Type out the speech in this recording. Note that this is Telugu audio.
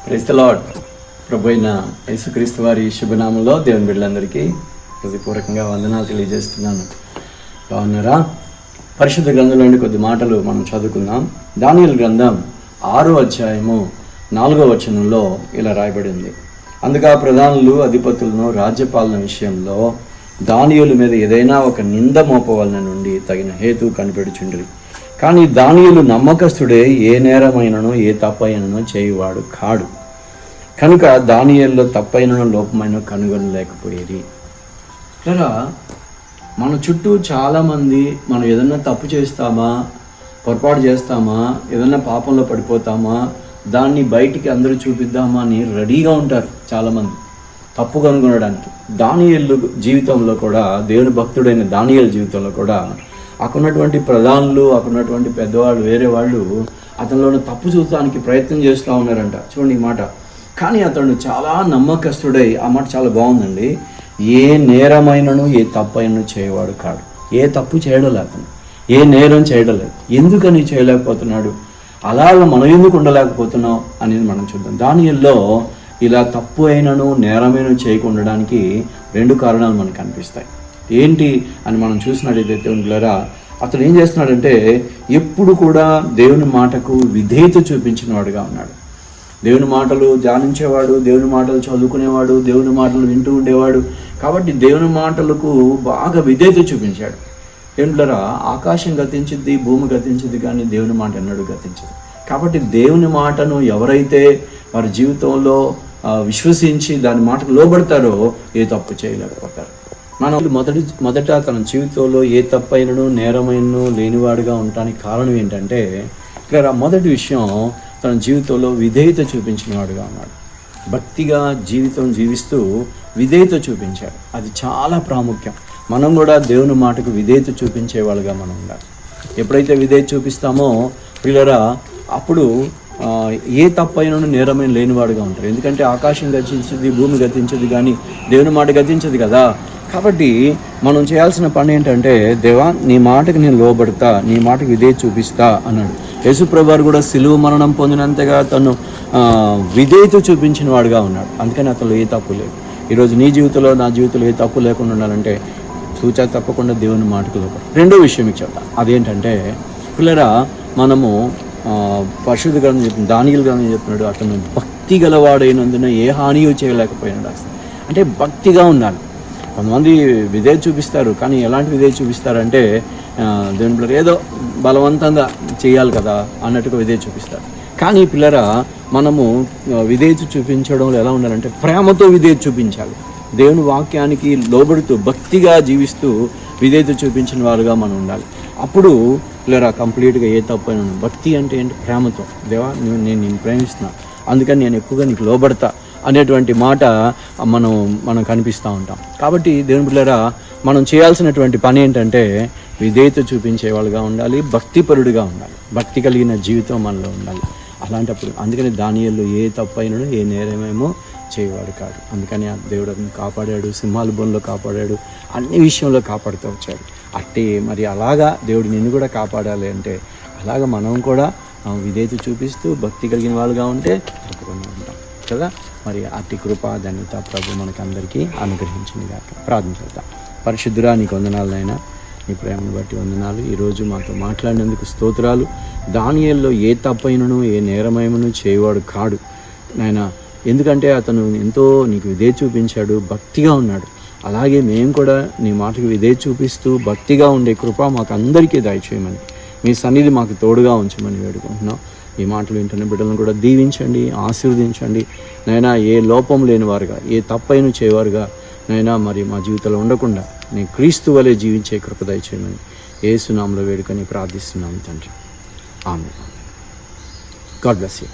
Praise the lord. ప్రభు అయిన యేసుక్రీస్తు వారి శుభనామంలో దేవుని బిడ్డలందరికీ హృదయపూర్వకంగా వందనాలు తెలియజేస్తున్నాను. బాగున్నారా? పరిశుద్ధ గ్రంథంలోని కొద్ది మాటలు మనం చదువుకుందాం. దానియేలు గ్రంథం 6వ అధ్యాయము 4వ వచనంలో ఇలా రాయబడింది. అందుకే ప్రధానులు అధిపతులను రాజ్యపాలన విషయంలో దానియేలు మీద ఏదైనా ఒక నింద మోపవలన నుండి తగిన హేతు కనిపెడుచుండ్రి. కానీ దానియేలు నమ్మకస్తుడే, ఏ నేరమైనను ఏ తప్పైనను చేయువాడు కాడు. కనుక దానియేలులో తప్పైనను లోపమైన కనుగొనలేకపోయేది. ఇలా మన చుట్టూ చాలామంది మనం ఏదన్నా తప్పు చేస్తామా, పొరపాటు చేస్తామా, ఏదన్నా పాపంలో పడిపోతామా, దాన్ని బయటికి అందరూ చూపిద్దామా అని రెడీగా ఉంటారు చాలామంది తప్పు కనుగొనడానికి. దానియేలు జీవితంలో కూడా, దేవుని భక్తుడైన దానియేలు జీవితంలో కూడా అక్కడున్నటువంటి ప్రధానులు, అక్కడున్నటువంటి పెద్దవాళ్ళు, వేరే వాళ్ళు అతనిలోని తప్పు చూడటానికి ప్రయత్నం చేస్తూ ఉన్నారంట. చూడండి ఈ మాట. కానీ అతడు చాలా నమ్మకస్తుడై, ఆ మాట చాలా బాగుందండి, ఏ నేరమైనను ఏ తప్పైనను చేయవాడు కాడు. ఏ తప్పు చేయడం లేదు అతను, ఏ నేరం చేయడం లేదు. ఎందుకని చేయలేకపోతున్నాడు, అలాగ మనం ఎందుకు ఉండలేకపోతున్నాం అనేది మనం చూద్దాం. దానియేలులో ఇలా తప్పు అయినను నేరమైన చేయకుండడానికి 2 కారణాలు మనకు కనిపిస్తాయి. ఏంటి అని మనం చూసినట్లయితే ఉండలేరా, అతను ఏం చేస్తున్నాడంటే ఎప్పుడు కూడా దేవుని మాటకు విధేయత చూపించిన వాడుగా ఉన్నాడు. దేవుని మాటలు ధ్యానించేవాడు, దేవుని మాటలు చదువుకునేవాడు, దేవుని మాటలు వింటూ ఉండేవాడు. కాబట్టి దేవుని మాటలకు బాగా విధేయత చూపించాడు. ఏంటరా, ఆకాశం గతించిద్ది, భూమి గతించిద్ది, కానీ దేవుని మాట ఎన్నడూ గతించదు. కాబట్టి దేవుని మాటను ఎవరైతే వారి జీవితంలో విశ్వసించి దాని మాటకు లోబడతారో ఏ తప్పు చేయలేకపోతారు. మనం మొదట తన జీవితంలో ఏ తప్పైనను నేరమైనను లేనివాడుగా ఉండడానికి కారణం ఏంటంటే, ఇక్కడ మొదటి విషయం, తన జీవితంలో విధేయత చూపించిన వాడుగా ఉన్నాడు. భక్తిగా జీవితం జీవిస్తూ విధేయత చూపించాడు. అది చాలా ప్రాముఖ్యం. మనం కూడా దేవుని మాటకు విధేయత చూపించే వాళ్ళుగా మనం ఉండాలి. ఎప్పుడైతే విధేయత చూపిస్తామో పిల్లరా, అప్పుడు ఏ తప్పైనను నేరమైన లేనివాడుగా ఉంటారు. ఎందుకంటే ఆకాశం గతించదు, భూమి గతించదు, కానీ దేవుని మాట గతించదు కదా. కాబట్టి మనం చేయాల్సిన పని ఏంటంటే, దేవా నీ మాటకి నేను లోబడతా, నీ మాటకి విధేయత చూపిస్తా అన్నాడు. యేసుప్రభు వారు కూడా సిలువ మరణం పొందినంతగా తను విధేయత చూపించిన వాడుగా ఉన్నాడు. అందుకని అతను ఏ తప్పు లేదు. ఈరోజు నీ జీవితంలో, నా జీవితంలో ఏ తప్పు లేకుండా ఉండాలంటే సూచన తప్పకుండా దేవుని మాటకు లోబడు. 2వ విషయం మీకు చెప్తా. అదేంటంటే పిల్లరా, మనము పరిశుద్ధ గ్రంథం చెప్తుంది, దానియేలు గ్రంథం చెప్తున్నాడు, అతను భక్తి గలవాడైనందున ఏ హానియో చేయలేకపోయినాడు. అంటే భక్తిగా ఉండాలి. కొంతమంది విధేయత చూపిస్తారు, కానీ ఎలాంటి విధేయత చూపిస్తారంటే దేవుని పిల్లలు ఏదో బలవంతంగా చేయాలి కదా అన్నట్టుగా విధేయత చూపిస్తారు. కానీ పిల్లరా, మనము విధేయత చూపించడంలో ఎలా ఉండాలంటే ప్రేమతో విధేయత చూపించాలి. దేవుని వాక్యానికి లోబడుతూ భక్తిగా జీవిస్తూ విధేయత చూపించిన వారుగా మనం ఉండాలి. అప్పుడు పిల్లరా కంప్లీట్గా ఏ తప్పైనా. భక్తి అంటే ఏంటి? ప్రేమతో, దేవా నేను నిన్ను ప్రేమిస్తున్నా, అందుకని నేను ఎక్కువగా నీకు లోబడతా అనేటువంటి మాట మనం కనిపిస్తూ ఉంటాం. కాబట్టి దేవుని పిల్లరా, మనం చేయాల్సినటువంటి పని ఏంటంటే విధేయత చూపించే వాళ్ళుగా ఉండాలి, భక్తిపరుడుగా ఉండాలి, భక్తి కలిగిన జీవితం మనలో ఉండాలి. అలాంటప్పుడు అందుకని దానియేలు ఏ తప్పైనను ఏ నేరమేమో చేయవాడు కాడు. అందుకని ఆ దేవుడు అతను కాపాడాడు, సింహాల బోన్లో కాపాడాడు, అన్ని విషయంలో కాపాడుతూ వచ్చాడు. అట్టే మరి అలాగా దేవుడు నిన్ను కూడా కాపాడాలి అంటే అలాగా మనం కూడా విధేయత చూపిస్తూ భక్తి కలిగిన వాళ్ళుగా ఉంటే తప్పకుండా ఉంటాం కదా. మరి అట్టి కృప ధన్యత ప్రభు మనకందరికీ అనుగ్రహించిందిగాక. ప్రార్థన చేద్దాం. పరిశుద్ధురా, నీకు వందనాలనైనా, నీ ప్రేమను బట్టి వందనాలు. ఈరోజు మాతో మాట్లాడినందుకు స్తోత్రాలు. దానియేలులో ఏ తప్పైనను ఏ నేరమైనను చేయవాడు కాడు నాయనా. ఎందుకంటే అతను ఎంతో నీకు విధేయత చూపించాడు, భక్తిగా ఉన్నాడు. అలాగే మేము కూడా నీ మాటకు విధేయత చూపిస్తూ భక్తిగా ఉండే కృప మాకు అందరికీ దయచేయమని, మీ సన్నిధి మాకు తోడుగా ఉంచమని వేడుకుంటున్నాం. ఈ మాటలు వింటున్న బిడ్డలను కూడా దీవించండి, ఆశీర్వదించండి నైనా. ఏ లోపం లేనివారుగా, ఏ తప్పైన చేయవారుగా నైనా మరి మా జీవితంలో ఉండకుండా నేను క్రీస్తు వలె జీవించే కృప దయచేయమని యేసు నామములో వేడుకొని ప్రార్థిస్తున్నాము తండ్రి. ఆమేన్. God bless you.